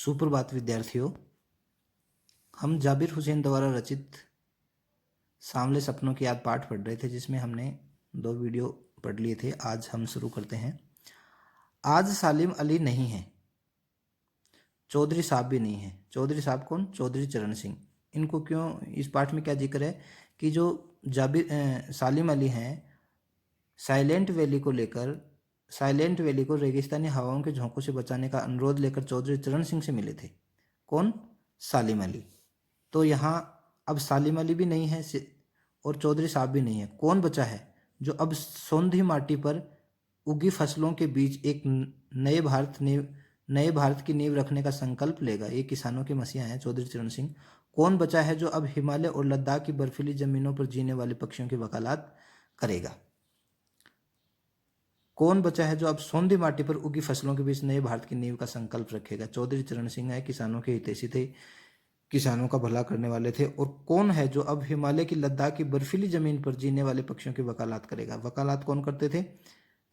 सुप्रभात विद्यार्थियों। हम जाबिर हुसैन द्वारा रचित सांवले सपनों की याद पाठ पढ़ रहे थे, जिसमें हमने 2 वीडियो पढ़ लिए थे। आज हम शुरू करते हैं। आज सालिम अली नहीं है, चौधरी साहब भी नहीं है। चौधरी साहब कौन? चौधरी चरण सिंह। इनको क्यों, इस पाठ में क्या जिक्र है कि जो सालिम अली हैं, साइलेंट वैली को रेगिस्तानी हवाओं के झोंकों से बचाने का अनुरोध लेकर चौधरी चरण सिंह से मिले थे। कौन? सालिम अली। तो यहाँ अब सालिम अली भी नहीं है और चौधरी साहब भी नहीं है। कौन बचा है जो अब सोंधी माटी पर उगी फसलों के बीच एक नए भारत की नींव रखने का संकल्प लेगा? ये किसानों के मसीहा हैं चौधरी चरण सिंह। कौन बचा है जो अब हिमालय और लद्दाख की बर्फीली जमीनों पर जीने वाले पक्षियों की वकालत करेगा? कौन बचा है जो अब सोंधी माटी पर उगी फसलों के बीच नए भारत की नींव का संकल्प रखेगा? चौधरी चरण सिंह है, किसानों के हितैषी थे, किसानों का भला करने वाले थे। और कौन है जो अब हिमालय की लद्दाख की बर्फीली जमीन पर जीने वाले पक्षियों की वकालत करेगा? वकालत कौन करते थे?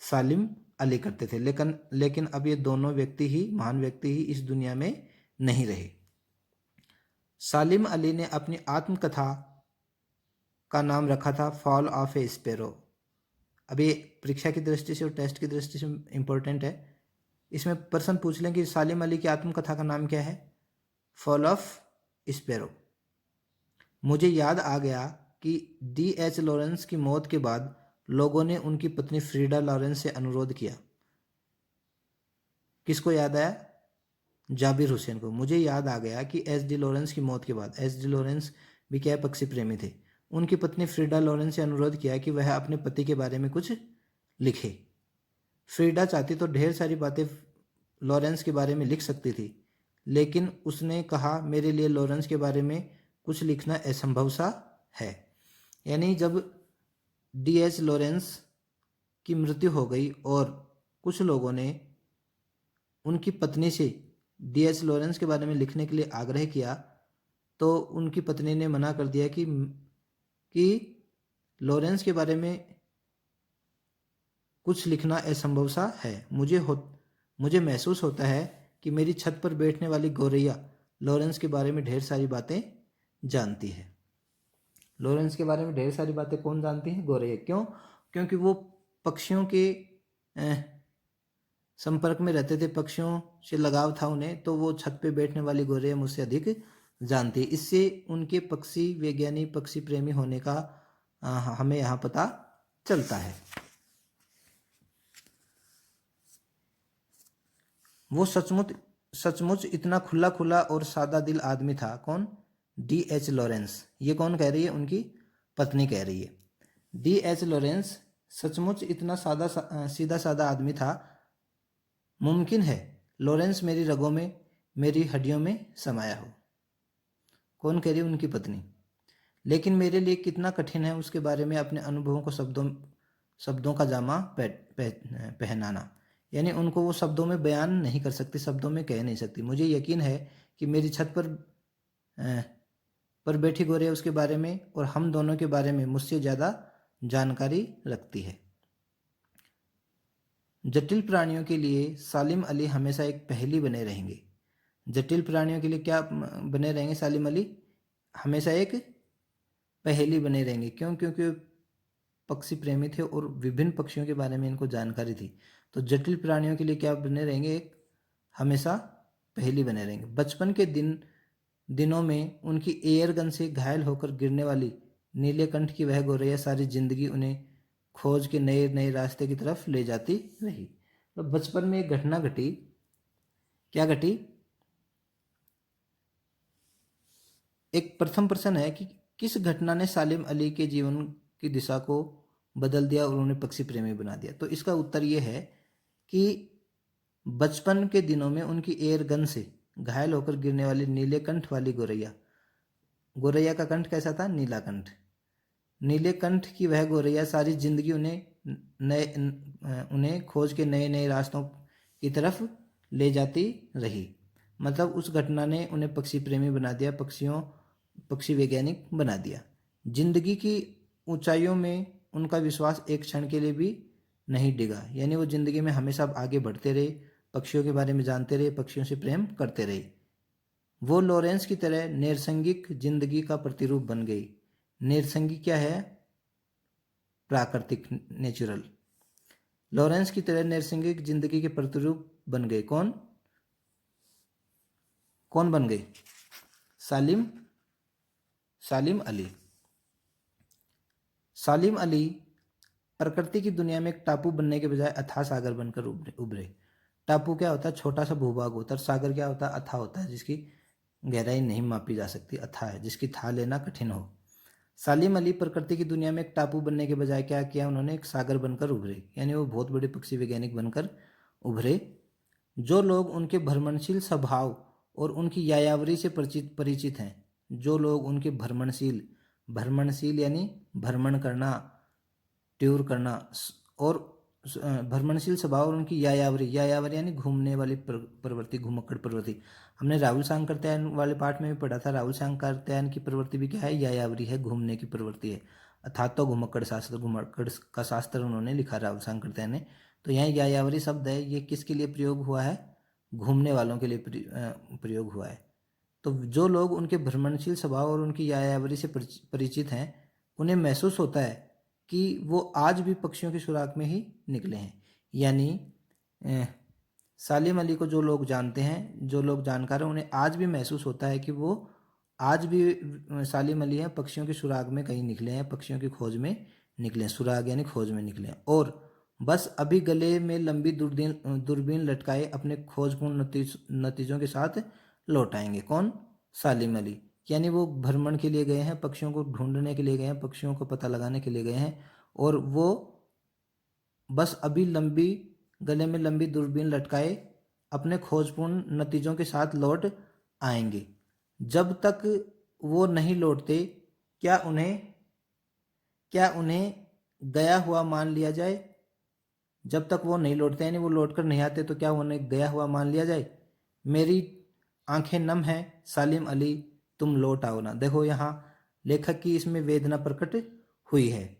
सालिम अली करते थे। लेकिन अब ये दोनों महान व्यक्ति ही इस दुनिया में नहीं रहे। सालिम अली ने अपनी आत्मकथा का नाम रखा था फॉल ऑफ ए स्पैरो। अब ये परीक्षा की दृष्टि से और टेस्ट की दृष्टि से इंपॉर्टेंट है। इसमें प्रश्न पूछ लें कि सालिम अली की आत्मकथा का नाम क्या है? Fall of sparrow. मुझे याद आ गया कि D.H. लॉरेंस की मौत के बाद लोगों ने उनकी पत्नी फ्रीडा लॉरेंस से अनुरोध किया। किसको याद आया? जाबिर हुसैन को। मुझे याद आ गया कि S.D. लॉरेंस की मौत के बाद, S.D. लॉरेंस भी क्या पक्षी प्रेमी थे, उनकी पत्नी फ्रीडा लॉरेंस से अनुरोध किया कि वह अपने पति के बारे में कुछ लिखे। फ्रीडा चाहती तो ढेर सारी बातें लॉरेंस के बारे में लिख सकती थी, लेकिन उसने कहा मेरे लिए लॉरेंस के बारे में कुछ लिखना असंभव सा है। यानी जब D.H. लॉरेंस की मृत्यु हो गई और कुछ लोगों ने उनकी पत्नी से D.H. लॉरेंस के बारे में लिखने के लिए आग्रह किया, तो उनकी पत्नी ने मना कर दिया कि लॉरेंस के बारे में कुछ लिखना असंभव सा है। मुझे महसूस होता है कि मेरी छत पर बैठने वाली गौरैया लॉरेंस के बारे में ढेर सारी बातें जानती है। लॉरेंस के बारे में ढेर सारी बातें कौन जानती है? गौरैया। क्यों? क्योंकि वो पक्षियों के संपर्क में रहते थे, पक्षियों से लगाव था उन्हें, तो वो छत पे बैठने वाली गौरैया मुझसे अधिक जानती है। इससे उनके पक्षी वैज्ञानी, पक्षी प्रेमी होने का हमें यहाँ पता चलता है। वो सचमुच इतना खुला और सादा दिल आदमी था। कौन? D.H. लॉरेंस। ये कौन कह रही है? उनकी पत्नी कह रही है। D.H. लॉरेंस सचमुच इतना सीधा सादा आदमी था। मुमकिन है लॉरेंस मेरी रगों में, मेरी हड्डियों में समाया हो। कौन कह रही है? उनकी पत्नी। लेकिन मेरे लिए कितना कठिन है उसके बारे में अपने अनुभवों को शब्दों का जामा पहनाना। यानी उनको वो शब्दों में बयान नहीं कर सकती, शब्दों में कह नहीं सकती। मुझे यकीन है कि मेरी छत पर बैठी गौरैया उसके बारे में और हम दोनों के बारे में मुझसे ज़्यादा जानकारी रखती है। जटिल प्राणियों के लिए सालिम अली हमेशा एक पहेली बने रहेंगे। जटिल प्राणियों के लिए क्या बने रहेंगे? सालिम अली हमेशा एक पहेली बने रहेंगे। क्यों? क्योंकि पक्षी प्रेमी थे और विभिन्न पक्षियों के बारे में इनको जानकारी थी। तो जटिल प्राणियों के लिए क्या बने रहेंगे? एक हमेशा पहेली बने रहेंगे। बचपन के दिनों में उनकी एयर गन से घायल होकर गिरने वाली नीलकंठ की वह गौरैया सारी जिंदगी उन्हें खोज के नए नए रास्ते की तरफ ले जाती रही। तो बचपन में एक घटना घटी। क्या घटी? एक प्रथम प्रश्न है कि किस घटना ने सालिम अली के जीवन की दिशा को बदल दिया और उन्हें पक्षी प्रेमी बना दिया? तो इसका उत्तर यह है कि बचपन के दिनों में उनकी एयर गन से घायल होकर गिरने वाली नीले कंठ वाली गौरैया का कंठ कैसा था? नीला कंठ। नीले कंठ की वह गौरैया सारी जिंदगी उन्हें खोज के नए नए रास्तों की तरफ ले जाती रही। मतलब उस घटना ने उन्हें पक्षी प्रेमी बना दिया, पक्षी वैज्ञानिक बना दिया। जिंदगी की ऊंचाइयों में उनका विश्वास एक क्षण के लिए भी नहीं डिगा। यानी वो जिंदगी में हमेशा आगे बढ़ते रहे, पक्षियों के बारे में जानते रहे, पक्षियों से प्रेम करते रहे। वो लॉरेंस की तरह नैसर्गिक जिंदगी का प्रतिरूप बन गई। नैसर्गिक क्या है? प्राकृतिक, नेचुरल। लॉरेंस की तरह नैसर्गिक जिंदगी के प्रतिरूप बन गए। कौन कौन बन गए? सालिम सालिम अली। सालिम अली प्रकृति की दुनिया में एक टापू बनने के बजाय अथाह सागर बनकर उभरे। टापू क्या होता है? छोटा सा भूभाग होता है। सागर क्या होता है? अथाह होता है, जिसकी गहराई नहीं मापी जा सकती। अथाह है, जिसकी था लेना कठिन हो। सालिम अली प्रकृति की दुनिया में एक टापू बनने के बजाय क्या किया उन्होंने? एक सागर बनकर उभरे, यानी वो बहुत बड़े पक्षी वैज्ञानिक बनकर उभरे। जो लोग उनके भ्रमणशील स्वभाव और उनकी यायावरी से परिचित हैं, जो लोग उनके भ्रमणशील यानी भ्रमण करना, टूर करना, और भ्रमणशील स्वभाव और उनकी यायावरी यानी घूमने वाली प्रवृत्ति, घुमक्कड़ प्रवृत्ति। हमने राहुल सांकृत्यायन वाले पाठ में भी पढ़ा था। राहुल सांकृत्यायन की प्रवृत्ति भी क्या है? यायावरी है, घूमने की प्रवृत्ति है। अर्थात तो घुमक्कड़ शास्त्र, घुमक्कड़ का शास्त्र उन्होंने लिखा राहुल सांकृत्यायन ने। तो यहाँ यायावरी शब्द है, ये किसके लिए प्रयोग हुआ है? घूमने वालों के लिए प्रयोग हुआ है। तो जो लोग उनके भ्रमणशील स्वभाव और उनकी यायावरी से परिचित हैं, उन्हें महसूस होता है कि वो आज भी पक्षियों की सुराग में ही निकले हैं। यानी सालिम अली को जो लोग जानते हैं, जो लोग जानकार हैं, उन्हें आज भी महसूस होता है कि वो आज भी सालिम अली हैं, पक्षियों की सुराग में कहीं निकले हैं, पक्षियों की खोज में निकले हैं। सुराग यानी खोज में निकले हैं, और बस अभी गले में लंबी दूरबीन लटकाए अपने खोजपूर्ण नतीजों के साथ लौट आएंगे। कौन? सालिम अली। यानी वो भ्रमण के लिए गए हैं, पक्षियों को ढूंढने के लिए गए हैं, पक्षियों को पता लगाने के लिए गए हैं, और वो बस अभी गले में लंबी दूरबीन लटकाए अपने खोजपूर्ण नतीजों के साथ लौट आएंगे। जब तक वो नहीं लौटते, क्या उन्हें गया हुआ मान लिया जाए? जब तक वो नहीं लौटते, यानी वो लौट कर नहीं आते, तो क्या उन्हें गया हुआ मान लिया जाए? मेरी आंखें नम हैं सालिम अली, तुम लौट आओ ना। देखो यहाँ लेखक की इसमें वेदना प्रकट हुई है।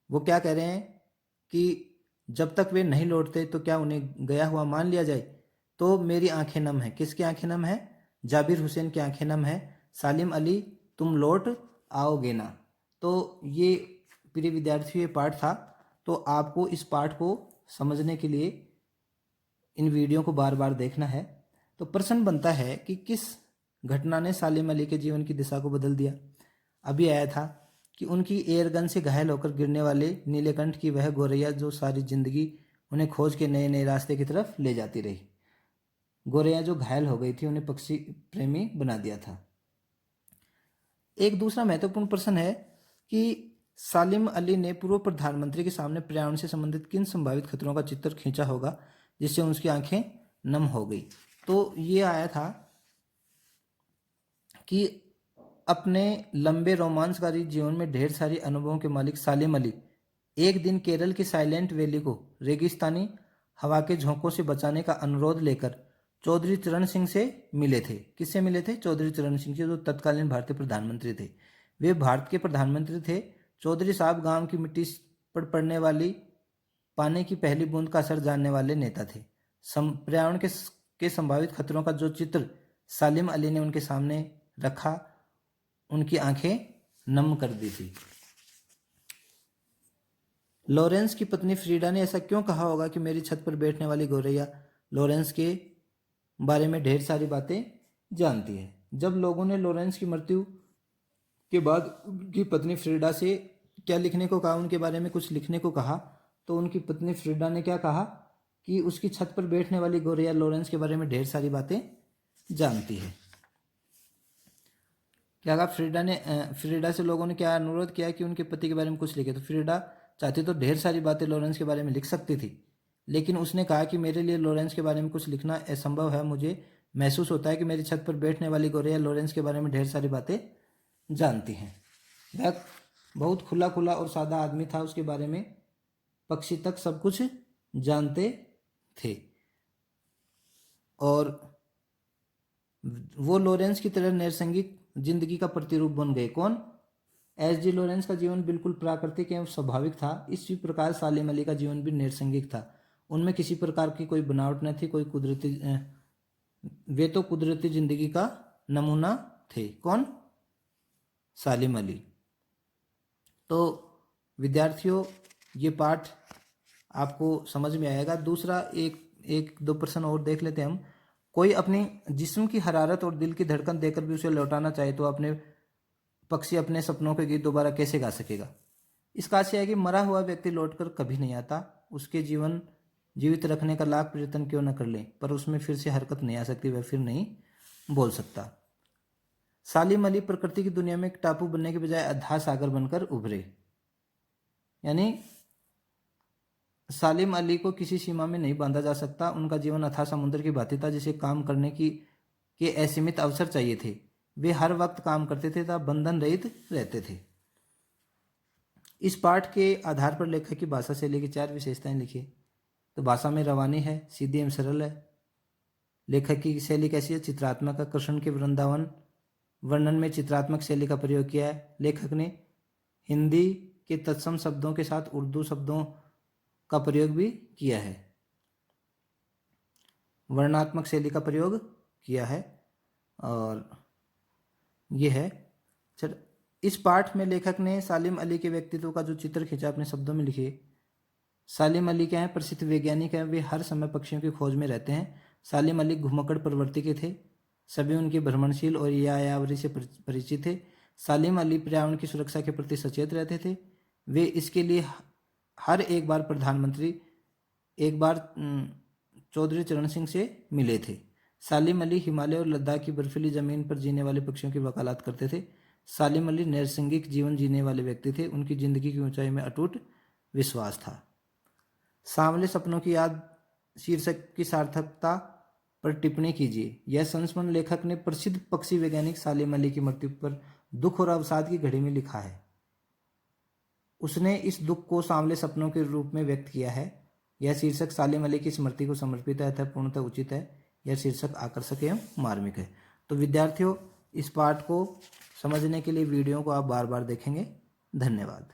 वो क्या कह रहे हैं कि जब तक वे नहीं लौटते तो क्या उन्हें गया हुआ मान लिया जाए? तो मेरी आंखें नम हैं। किसकी आंखें नम है? जाबिर हुसैन की आंखें नम है। सालिम अली, तुम लौट आओगे ना। तो ये प्रिय विद्यार्थियों, ये पाठ था। तो आपको इस पाठ को समझने के लिए इन वीडियो को बार बार देखना है। तो प्रश्न बनता है कि किस घटना ने सालिम अली के जीवन की दिशा को बदल दिया? अभी आया था कि उनकी एयरगन से घायल होकर गिरने वाले नीलकंठ की वह गोरैया जो सारी जिंदगी उन्हें खोज के नए नए रास्ते की तरफ ले जाती रही। गोरैया जो घायल हो गई थी, उन्हें पक्षी प्रेमी बना दिया था। एक दूसरा महत्वपूर्ण प्रश्न है कि सालिम अली ने पूर्व प्रधानमंत्री के सामने पर्यावरण से संबंधित किन संभावित खतरों का चित्र खींचा होगा जिससे उसकी आंखें नम हो गई? तो ये आया था कि अपने लंबे रोमांचकारी जीवन में ढेर सारी अनुभवों के मालिक सालिम अली एक दिन केरल की साइलेंट वैली को रेगिस्तानी हवा के झोंकों से बचाने का अनुरोध लेकर चौधरी चरण सिंह से मिले थे। किससे मिले थे? चौधरी चरण सिंह से, जो तत्कालीन भारतीय प्रधानमंत्री थे। वे भारत के प्रधानमंत्री थे। चौधरी साहब गांव की मिट्टी पर पड़ने वाली पानी की पहली बूंद का असर जानने वाले नेता थे। पर्यावरण के संभावित खतरों का जो चित्र सालिम अली ने उनके सामने रखा, उनकी आंखें नम कर दी थी। लॉरेंस की पत्नी फ्रीडा ने ऐसा क्यों कहा होगा कि मेरी छत पर बैठने वाली गौरैया लॉरेंस के बारे में ढेर सारी बातें जानती है? जब लोगों ने लॉरेंस की मृत्यु के बाद उनकी पत्नी फ्रीडा से क्या लिखने को कहा, उनके बारे में कुछ लिखने को कहा, तो उनकी पत्नी फ्रीडा ने क्या कहा कि उसकी छत पर बैठने वाली गौरैया लॉरेंस के बारे में ढेर सारी बातें जानती है। क्या कहा फ्रीडा ने? फ्रीडा से लोगों ने क्या अनुरोध किया कि उनके पति के बारे में कुछ लिखे। तो फ्रीडा चाहती तो ढेर सारी बातें लॉरेंस के बारे में लिख सकती थी, लेकिन उसने कहा कि मेरे लिए लॉरेंस के बारे में कुछ लिखना असंभव है। मुझे महसूस होता है कि मेरी छत पर बैठने वाली गौरैया लॉरेंस के बारे में ढेर सारी बातें जानती हैं। वह बहुत खुला खुला और सादा आदमी था, उसके बारे में पक्षी तक सब कुछ जानते थे। और वो लॉरेंस की तरह नैसर्गिक जिंदगी का प्रतिरूप बन गए। कौन? एस.जी. लॉरेंस का जीवन बिल्कुल प्राकृतिक एवं स्वाभाविक था। इसी प्रकार सालिम अली का जीवन भी नैसर्गिक था। उनमें किसी प्रकार की कोई बनावट न थी, कोई कुदरती वे तो कुदरती जिंदगी का नमूना थे। कौन? सालिम अली। तो विद्यार्थियों ये पाठ आपको समझ में आएगा। दूसरा एक दो प्रश्न और देख लेते हैं हम। कोई अपनी जिस्म की हरारत और दिल की धड़कन देकर भी उसे लौटाना चाहे तो अपने पक्षी अपने सपनों के गीत दोबारा कैसे गा सकेगा? इसका आशय है कि मरा हुआ व्यक्ति लौटकर कभी नहीं आता, उसके जीवन जीवित रखने का लाख प्रयत्न क्यों न कर लें, पर उसमें फिर से हरकत नहीं आ सकती, वह फिर नहीं बोल सकता। सालिम अली प्रकृति की दुनिया में एक टापू बनने के बजाय अथाह सागर बनकर उभरे। यानी सालिम अली को किसी सीमा में नहीं बांधा जा सकता। उनका जीवन अथाह समुद्र की भांति था जिसे काम करने के असीमित अवसर चाहिए थे। वे हर वक्त काम करते थे तथा बंधन रहित रहते थे। इस पाठ के आधार पर लेखक की भाषा शैली की 4 विशेषताएं लिखी। तो भाषा में रवानी है, सीधी एवं सरल है। लेखक की शैली कैसी है? चित्रात्मक है। कृष्ण के वृंदावन वर्णन में चित्रात्मक शैली का प्रयोग किया है। लेखक ने हिंदी के तत्सम शब्दों के साथ उर्दू शब्दों का प्रयोग भी किया है। वर्णात्मक शैली का प्रयोग किया है। और यह है चल इस पाठ में लेखक ने सालिम अली के व्यक्तित्व का जो चित्र खींचा अपने शब्दों में लिखे। सालिम अली क्या है? प्रसिद्ध वैज्ञानिक है। वे हर समय पक्षियों की खोज में रहते हैं। सालिम अली घुमक्कड़ प्रवृत्ति के थे। सभी उनकी भ्रमणशील और यायावरी से परिचित थे। सालिम अली पर्यावरण की सुरक्षा के प्रति सचेत रहते थे। वे इसके लिए हर एक बार प्रधानमंत्री चौधरी चरण सिंह से मिले थे। सालिम अली हिमालय और लद्दाख की बर्फीली जमीन पर जीने वाले पक्षियों की वकालत करते थे। सालिम अली नैसर्गिक जीवन जीने वाले व्यक्ति थे। उनकी जिंदगी की ऊंचाई में अटूट विश्वास था। सांवले सपनों की याद शीर्षक की सार्थकता पर टिप्पणी कीजिए। यह संस्मरण लेखक ने प्रसिद्ध पक्षी वैज्ञानिक सालिम अली की मृत्यु पर दुख और अवसाद की घड़ी में लिखा है। उसने इस दुख को सांवले सपनों के रूप में व्यक्त किया है। यह शीर्षक सालिम अली की स्मृति को समर्पित है तथा पूर्णतः उचित है। यह शीर्षक आकर्षक एवं मार्मिक है। तो विद्यार्थियों इस पाठ को समझने के लिए वीडियो को आप बार बार देखेंगे। धन्यवाद।